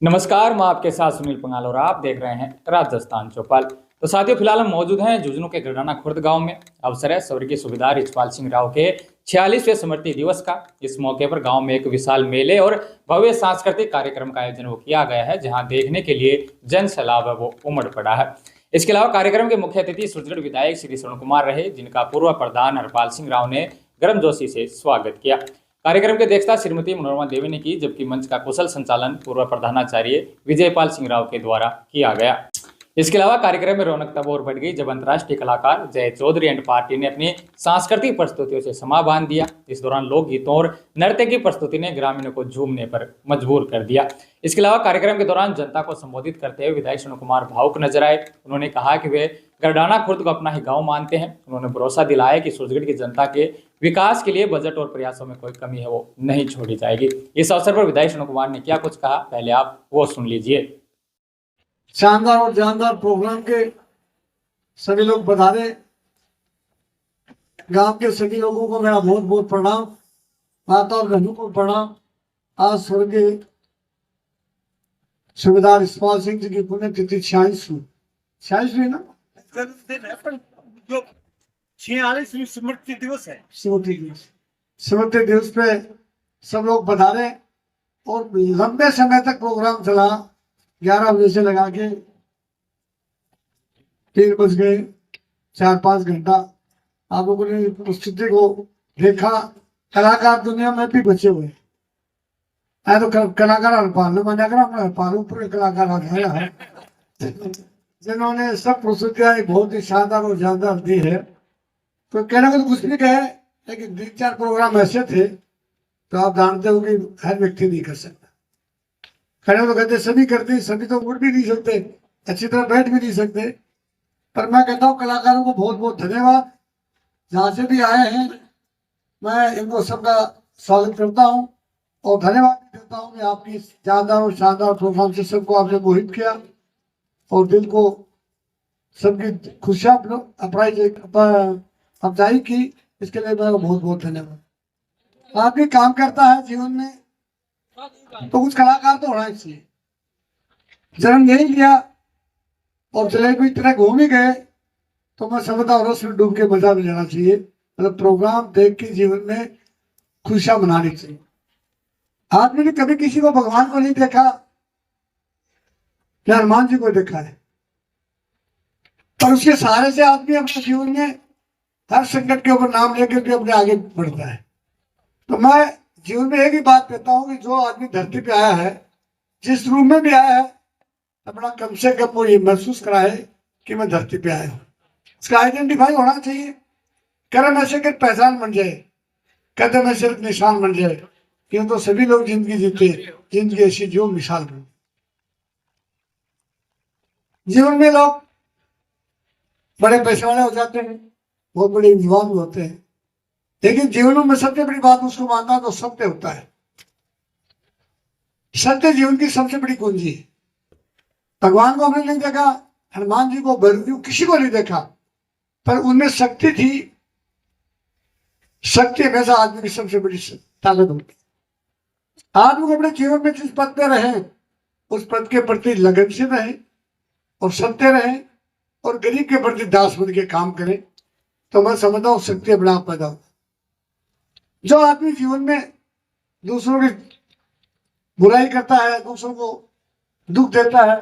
नमस्कार, मैं आपके साथ सुनील पंगाल और आप देख रहे हैं राजस्थान चौपाल। तो साथियों, फिलहाल हम मौजूद हैं झुंझुनू के गरडाना खुर्द गांव में। अवसर है स्वर्गीय सूबेदार रिछपाल सिंह राव के 46वें स्मृति दिवस का। इस मौके पर गांव में एक विशाल मेले और भव्य सांस्कृतिक कार्यक्रम का आयोजन किया गया है, जहां देखने के लिए जन सैलाब है वो उमड़ पड़ा है। इसके अलावा कार्यक्रम के मुख्य अतिथि सुदृढ़ विधायक श्री श्रवण कुमार रहे, जिनका पूर्व प्रधान हरपाल सिंह राव ने गर्मजोशी से स्वागत किया। कार्यक्रम की अध्यक्षता श्रीमती मनोरमा देवी ने की, जबकि मंच का कुशल संचालन पूर्व प्रधानाचार्य विजयपाल सिंह राव के द्वारा किया गया। इसके अलावा कार्यक्रम में रौनक तब और बढ़ गई जब अंतर्राष्ट्रीय कलाकार जय चौधरी एंड पार्टी ने अपनी सांस्कृतिक प्रस्तुतियों से समा बांध दिया। इस दौरान लोकगीतों और नृत्य की प्रस्तुति ने ग्रामीणों को झूमने पर मजबूर कर दिया। इसके अलावा कार्यक्रम के दौरान जनता को संबोधित करते हुए विधायक श्रवण कुमार भावुक नजर आए। उन्होंने कहा कि वे गरडाना खुर्द को अपना ही गांव मानते हैं। उन्होंने भरोसा दिलाया कि सूरजगढ़ की जनता के विकास के लिए बजट और प्रयासों में कोई कमी है वो नहीं छोड़ी जाएगी। इस अवसर पर विधायक श्रवण कुमार ने क्या कुछ कहा, पहले आप वो सुन लीजिए। शानदार और जानदार प्रोग्राम के सभी लोग पधारे। गांव के सभी लोगों को मेरा बहुत बहुत प्रणाम। माता और बहनों को प्रणाम। आज स्वर्गीय सूबेदार रिछपाल सिंह जी की पुण्यतिथि 46वीं ना जन्मदिन है, पर जो 46वीं स्मृति दिवस है, स्मृति दिवस पे सब लोग पधारे और लंबे समय तक प्रोग्राम चला। 11 बजे से लगा के 3 बज गए, 4-5 घंटा आप लोगों ने प्रस्तुति को देखा। कलाकार दुनिया में भी बचे हुए हैं, तो कलाकार हरपाल हरपाल पूरे कलाकार आ गया है, जिन्होंने सब प्रस्तुतियां बहुत ही शानदार और जानदार दी है। तो कहने को तो कुछ भी कहे, लेकिन 3-4 प्रोग्राम ऐसे थे तो आप जानते हो कि हर व्यक्ति नहीं कर सकता। खड़े तो कहते सभी करते, सभी तो उठ भी नहीं सकते, अच्छी तरह बैठ भी नहीं सकते। पर मैं कहता हूँ कलाकारों को बहुत बहुत धन्यवाद, जहाँ से भी आए हैं। मैं इनको सबका स्वागत करता हूँ और धन्यवाद भी देता हूँ कि आपकी जानदार और शानदार प्रोग्राम से सबको आपने मोहित किया और दिल को सबकी खुशियाँ अफजाई की। इसके लिए मेरा बहुत बहुत धन्यवाद। आदमी काम करता है जीवन में तो कुछ कलाकार तो होना चाहिए। जन्म नहीं लिया और चले कोई तरह घूम ही गए तो मैं समझता हूँ रस में डूब के मजा भी लेना चाहिए। मतलब प्रोग्राम देख के जीवन में खुशियां मनानी चाहिए। आदमी ने कभी किसी को भगवान को नहीं देखा, या हनुमान जी को देखा है, पर उसके सहारे से आदमी अपने जीवन में हर संकट के ऊपर नाम लेकर के अपने आगे बढ़ता है। तो मैं जीवन में एक ही बात कहता हूँ कि जो आदमी धरती पे आया है, जिस रूम में भी आया है, अपना कम से कम वो ये महसूस कराए कि मैं धरती पे आया हूँ। इसका आइडेंटिफाई होना चाहिए। कर्म ऐसे कर पहचान बन जाए, कदम ऐसे निशान बन जाए, क्यों तो सभी लोग जिंदगी जीते, जिंदगी ऐसी जो मिसाल बन। जीवन में लोग बड़े पैसे वाले हो जाते हैं, बहुत बड़े विद्वान होते हैं, लेकिन जीवन में सबसे बड़ी बात उसको मानना तो सत्य होता है। सत्य जीवन की सबसे बड़ी कुंजी है। भगवान को हमने नहीं देखा, हनुमान जी को, बलदेव, किसी को नहीं देखा, पर उनमें शक्ति थी। शक्ति हमेशा आदमी की सबसे बड़ी ताकत होती है। आदमी को अपने जीवन में जिस पद पे रहे उस पद के प्रति लगन से रहे और सत्य रहे और गरीब के प्रति दास बन के काम करे, तो मैं समझता हूँ शक्ति अपने आप पैदा होता। जो आदमी जीवन में दूसरों की बुराई करता है, दूसरों को दुख देता है,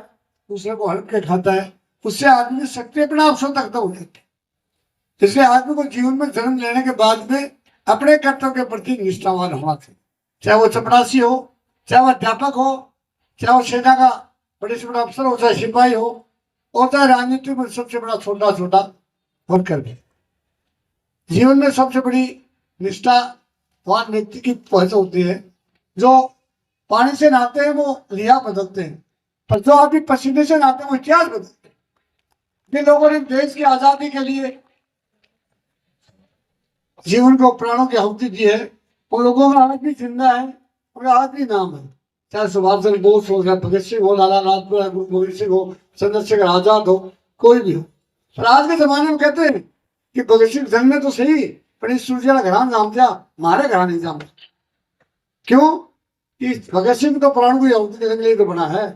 दूसरे को हड़प के खाता है, उससे आदमी की शक्ति अपने आप स्वतः खत्म हो जाती है। इसलिए आदमी को जीवन में जन्म लेने के बाद में अपने कर्तव्य के प्रति निष्ठावान होना चाहिए। चाहे वो चपरासी हो, चाहे वो अध्यापक हो, चाहे वो सेना का बड़े से बड़ा अफसर हो, चाहे सिपाही हो, और चाहे राजनीति में सबसे बड़ा छोटा छोटा वर्कर भी। जीवन में सबसे बड़ी निष्ठावान व्यक्ति की पहचान होती है। जो पानी से नहाते हैं वो लिया बदलते हैं, पर जो आदमी पसीने से नहाते हैं वो इतिहास बदलते हैं। जिन लोगों ने देश की आजादी के लिए जीवन को प्राणों की आहुति दी है, उन लोगों का आज भी जिंदा है, उनका आज भी नाम है। चाहे सुभाष चंद्र बोस हो, चाहे भगत सिंह हो, लाला लाजपत गोविंद सिंह हो, चंद्रशेखर आजाद हो, कोई भी हो। पर आज के जमाने में कहते हैं कि भगत सिंह जन्मे तो सही, पर इस सूर्य का घरान जाम दिया, मारे घरा नहीं जाम। क्यों? कि भगत सिंह तो प्राण को आहुति देने के लिए तो बना है।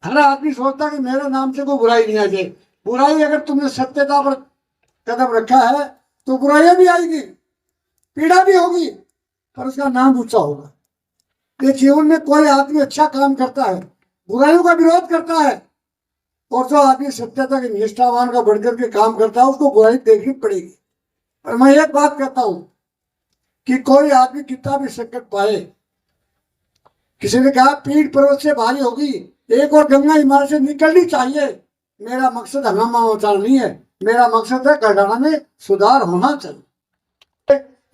हर आदमी सोचता कि मेरे नाम से कोई बुराई नहीं आ जाए। बुराई अगर तुमने सत्यता पर कदम रखा है तो बुराइयां भी आएगी, पीड़ा भी होगी, पर उसका नाम ऊंचा होगा। ये जीवन में कोई आदमी अच्छा काम करता है, बुराइयों का विरोध करता है, और जो आदमी सत्यता के निष्ठावान का बढ़कर के काम करता है उसको बुराई देखनी पड़ेगी। पर मैं एक बात कहता हूं कि कोई आदमी कितना भी संकट पाए, किसी ने कहा पीठ पर्वत से भारी होगी, एक और गंगा हिमालय से निकलनी चाहिए। मेरा मकसद हंगामा मचाना नहीं है, मेरा मकसद है गढ़ाना में सुधार होना चाहिए।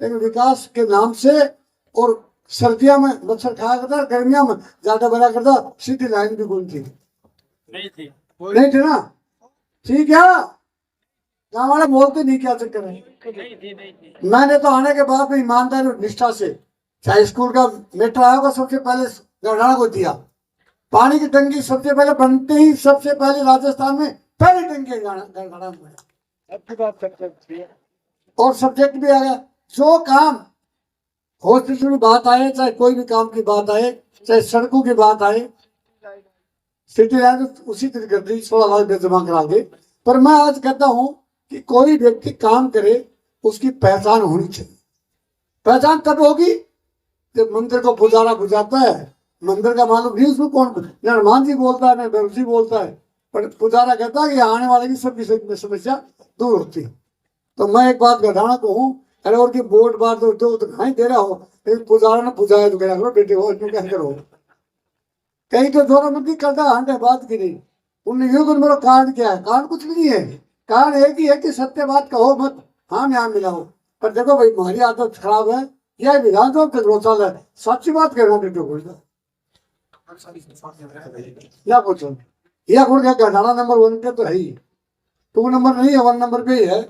लेकिन विकास के नाम से, और सर्दियों में मच्छर खाया करता, गर्मियों में ज्यादा बड़ा करता, सीधी लाइन भी कौन थी? नहीं थी ना? ठीक है, गाँव वाले बोलते नहीं, क्या चक्कर है? मैंने तो आने के बाद में ईमानदारी और निष्ठा से, चाहे स्कूल का मेट्रो आया होगा, सबसे पहले गढ़ाना को दिया। पानी की टंकी सबसे पहले बनते ही सबसे पहले राजस्थान में पहली टंकी गढ़ाना में, और सब्जेक्ट भी आ गया। जो काम हॉस्पिटल की बात आए, चाहे कोई भी काम की बात आए, चाहे सड़कों की बात आए, सिटी लाइन उसी तरह कर दी, 16 लाख रुपये जमा करा के। पर मैं आज कहता हूं कि कोई व्यक्ति काम करे उसकी पहचान होनी चाहिए। पहचान तब होगी जब मंदिर को पुजारा बुझाता है, मंदिर का मालूम नहीं उसमें कौन, न हनुमान जी बोलता है न बेरुसी बोलता है, पर पुजारा कहता है कि आने वाले की सब समस्या दूर होती। तो मैं एक बात गढ़ाना को हूँ, अरे और की बोर्ड बार तो दिखाई दे रहा हो, लेकिन पुजारा ने पुजाया तो क्या करो बेटे हो, इसमें क्या करो। कहीं तो जोर मत करता हंटे बात की नहीं। उनने यूं कि मेरा कारण क्या है? कारण कुछ नहीं है, कारण एक ही है कि सत्य बात कहो मत, हाँ यहाँ मिलाओ। पर देखो भाई, हमारी आदत खराब है, यह विधानसभा तक रोचाल है, सच्ची बात कहना बेटे बोलता या कुछ या कुछ क्या गढ़ाना नंबर 1 पे तो है ही, 2 नंबर नहीं है, 1 नंबर पे ही है।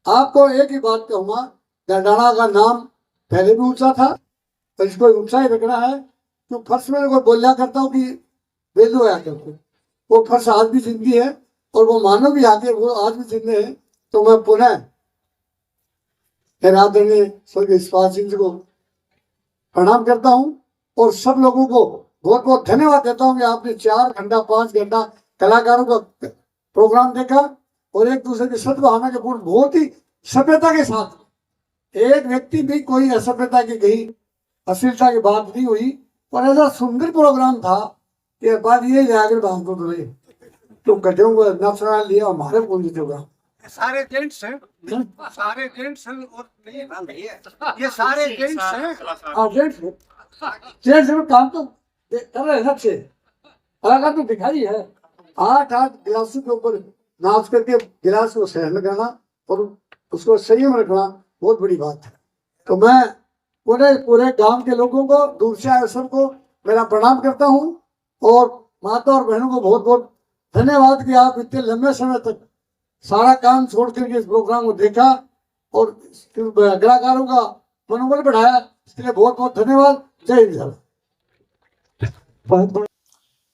आपको एक ही बात कहूंगा, गढ़ाना का नाम पहले भी ऊंचा था, तो इसको ऊंचा ही रखना है। क्यों फर्श में कोई बोलिया करता हूँ कि वेलू है करके, वो फर्श आज भी जिंदी है, और वो मानव भी आगे वो आज भी जिंदे है। तो मैं पुनः आदरणीय स्वर्गीय यशपाल सिंह जी को प्रणाम करता हूँ, और सब लोगों को बहुत बहुत धन्यवाद देता हूँ कि आपने 4 घंटा 5 घंटा कलाकारों का प्रोग्राम देखा, और एक दूसरे की सद्भावना के पूर्ण बहुत ही सभ्यता के साथ, एक व्यक्ति भी कोई असभ्यता की कही अश्लीलता की बात नहीं हुई, पर ऐसा सुंदर प्रोग्राम था कि बात ये आगे बात को तो तुम कटेगा नफरा लिया हमारे बोल देते होगा। सारे जेंट्स हैं, सारे जेंट्स हैं, और नहीं है, ये सारे जेंट्स हैं। जेंट्स में काम तो कर रहे हैं अच्छे, अलग तो दिखाई है। 8 गिलासों के ऊपर नाच करके गिलास को सहन करना और उसको संयम रखना बहुत बड़ी बात है। तो मैं पूरे गांव के लोगों को, दूर से आए सबको मेरा प्रणाम करता हूं, और माता और बहनों को बहुत बहुत धन्यवाद कि आप इतने लंबे समय तक सारा काम छोड़ करके इस प्रोग्राम को देखा और कलाकारों का मनोबल बढ़ाया, इसके लिए बहुत बहुत धन्यवाद। जय हिंद।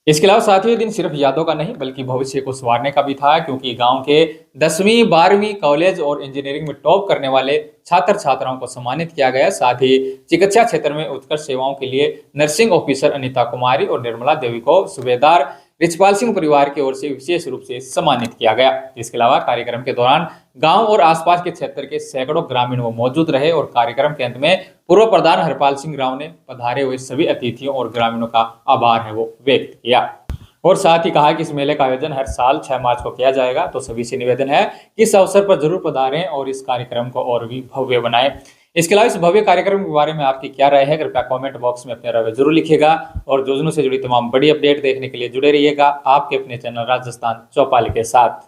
इसके अलावा साथियों, दिन सिर्फ यादों का नहीं बल्कि भविष्य को संवारने का भी था, क्योंकि गांव के 10वीं 12वीं कॉलेज और इंजीनियरिंग में टॉप करने वाले छात्र छात्राओं को सम्मानित किया गया। साथ ही चिकित्सा क्षेत्र में उत्कृष्ट सेवाओं के लिए नर्सिंग ऑफिसर अनिता कुमारी और निर्मला देवी को सूबेदार रिचपाल सिंह परिवार की ओर से विशेष रूप से सम्मानित किया गया। इसके अलावा कार्यक्रम के दौरान गांव और आसपास के क्षेत्र के सैकड़ों ग्रामीण वो मौजूद रहे, और कार्यक्रम के अंत में पूर्व प्रधान हरपाल सिंह राव ने पधारे हुए सभी अतिथियों और ग्रामीणों का आभार है वो व्यक्त किया, और साथ ही कहा कि इस मेले का आयोजन हर साल 6 मार्च को किया जाएगा। तो सभी से निवेदन है कि इस अवसर पर जरूर पधारें और इस कार्यक्रम को और भी भव्य बनाएं। इसके अलावा इस भव्य कार्यक्रम के बारे में आपकी क्या राय है, कृपया कमेंट बॉक्स में अपने राय जरूर लिखिएगा, और जोजनों से जुड़ी तमाम बड़ी अपडेट देखने के लिए जुड़े रहिएगा आपके अपने चैनल राजस्थान चौपाल के साथ।